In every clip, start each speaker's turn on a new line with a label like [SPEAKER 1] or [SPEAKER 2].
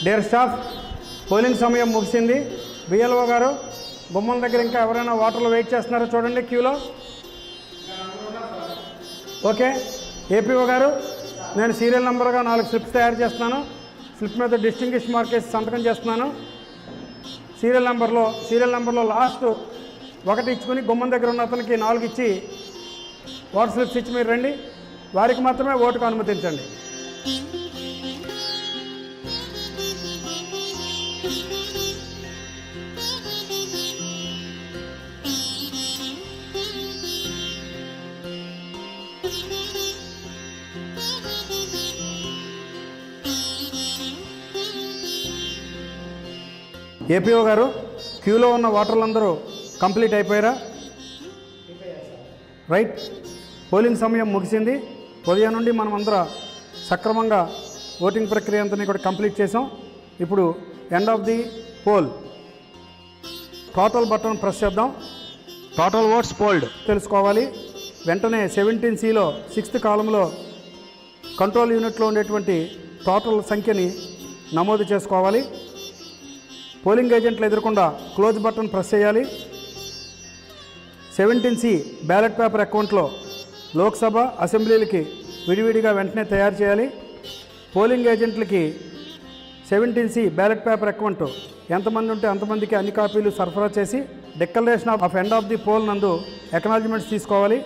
[SPEAKER 1] Dear staff, polling సమయం ముగిసింది. BLO గారు గుమ్మం దగ్గర ఇంకా ఎవరైనా ఓటర్లు వెయిట్ చేస్తున్నారో చూడండి క్యూలో. ఓకే. ఏపీఓ గారు, నేను సీరియల్ నెంబర్గా 4 స్లిప్స్ తయారు చేస్తున్నాను. స్లిప్ మీద డిస్టింగ్విష్ మార్క్ వేసి సంతకం చేస్తున్నాను. సీరియల్ నెంబర్లో లాస్ట్ 1 ఇచ్చుకుని గుమ్మం దగ్గర ఉన్న అతనికి 4 ఇచ్చి ఓటర్ స్లిప్స్ ఇచ్చి మీరు రండి. వారికి మాత్రమే ఓటుకు అనుమతించండి. ఏపీఓ గారు, క్యూలో ఉన్న ఓటర్లందరూ కంప్లీట్ అయిపోయారా? రైట్. పోలింగ్ సమయం ముగిసింది. ఉదయం నుండి మనం అందరం సక్రమంగా ఓటింగ్ ప్రక్రియ అంతా కూడా కంప్లీట్ చేసాం. ఇప్పుడు end of the poll. Total button press చేద్దాం. టోటల్ ఓట్స్ పోల్డ్ తెలుసుకోవాలి. వెంటనే 17Cలో 6th కాలంలో కంట్రోల్ యూనిట్లో ఉండేటువంటి టోటల్ సంఖ్యని నమోదు చేసుకోవాలి. పోలింగ్ ఏజెంట్లు ఎదురకుండా క్లోజ్ బటన్ ప్రెస్ చేయాలి. 17C బ్యాలెట్ పేపర్ అకౌంట్లో లోక్సభ, అసెంబ్లీలకి విడివిడిగా వెంటనే తయారు చేయాలి. పోలింగ్ ఏజెంట్లకి 17C బ్యాలెట్ పేపర్ అకౌంట్ ఎంతమంది ఉంటే అంతమందికి అన్ని కాపీలు సరఫరా చేసి declaration of end of the poll నందు ఎక్నాలజ్మెంట్స్ తీసుకోవాలి.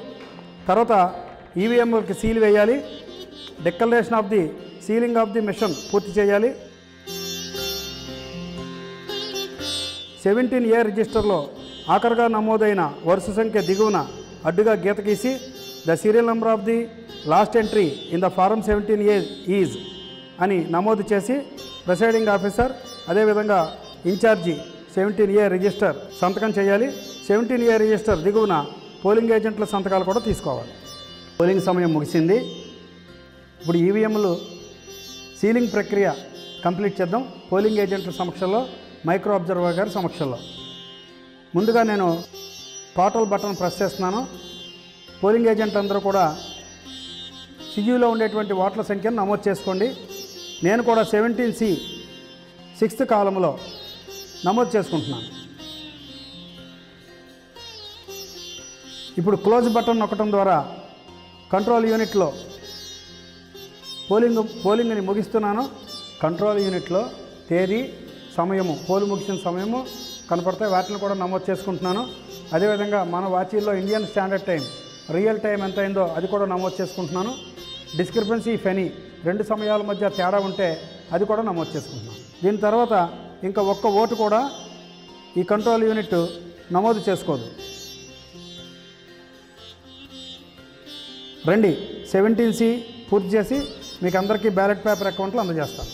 [SPEAKER 1] తర్వాత ఈవీఎంకి సీల్ వేయాలి. Declaration of the sealing of the machine పూర్తి చేయాలి. 17A రిజిస్టర్లో ఆఖరుగా నమోదైన వరుస సంఖ్య దిగువన అడ్డుగా గీత గీసి the serial number of the last entry in the form 17A is అని నమోదు చేసి ప్రిసైడింగ్ ఆఫీసర్ అదేవిధంగా ఇన్ఛార్జి 17A రిజిస్టర్ సంతకం చేయాలి. 17A రిజిస్టర్ దిగువన పోలింగ్ ఏజెంట్ల సంతకాలు కూడా తీసుకోవాలి. పోలింగ్ సమయం ముగిసింది. ఇప్పుడు ఈవీఎంలు సీలింగ్ ప్రక్రియ కంప్లీట్ చేద్దాం. పోలింగ్ ఏజెంట్ల సమక్షంలో, మైక్రో అబ్జర్వర్ గారి సమక్షంలో. ముందుగా నేను టోటల్ బటన్ ప్రెస్ చేస్తున్నాను. పోలింగ్ ఏజెంట్ అందరూ కూడా సియూలో ఉండేటువంటి ఓట్ల సంఖ్యను నమోదు చేసుకోండి. నేను కూడా 17C 6th కాలంలో నమోదు చేసుకుంటున్నాను. ఇప్పుడు బటన్ నొక్కడం ద్వారా కంట్రోల్ యూనిట్లో పోలింగ్ని ముగిస్తున్నాను. కంట్రోల్ యూనిట్లో తేదీ, సమయము, పోలు ముగిసిన సమయము కనపడతాయి. వాటిని కూడా నమోదు చేసుకుంటున్నాను. అదేవిధంగా మన వాచీల్లో Indian standard time, real time ఎంత అయిందో అది కూడా నమోదు చేసుకుంటున్నాను. డిస్క్రిపెన్సీ ఇఫ్ ఎనీ, 2 సమయాల మధ్య తేడా ఉంటే అది కూడా నమోదు చేసుకుంటున్నాను. దీని తర్వాత ఇంకా ఒక్క ఓటు కూడా ఈ కంట్రోల్ యూనిట్ నమోదు చేసుకోదు. రండి, 17C పూర్తి చేసి మీకు అందరికీ బ్యాలెట్ పేపర్ అకౌంట్లు అందజేస్తాను.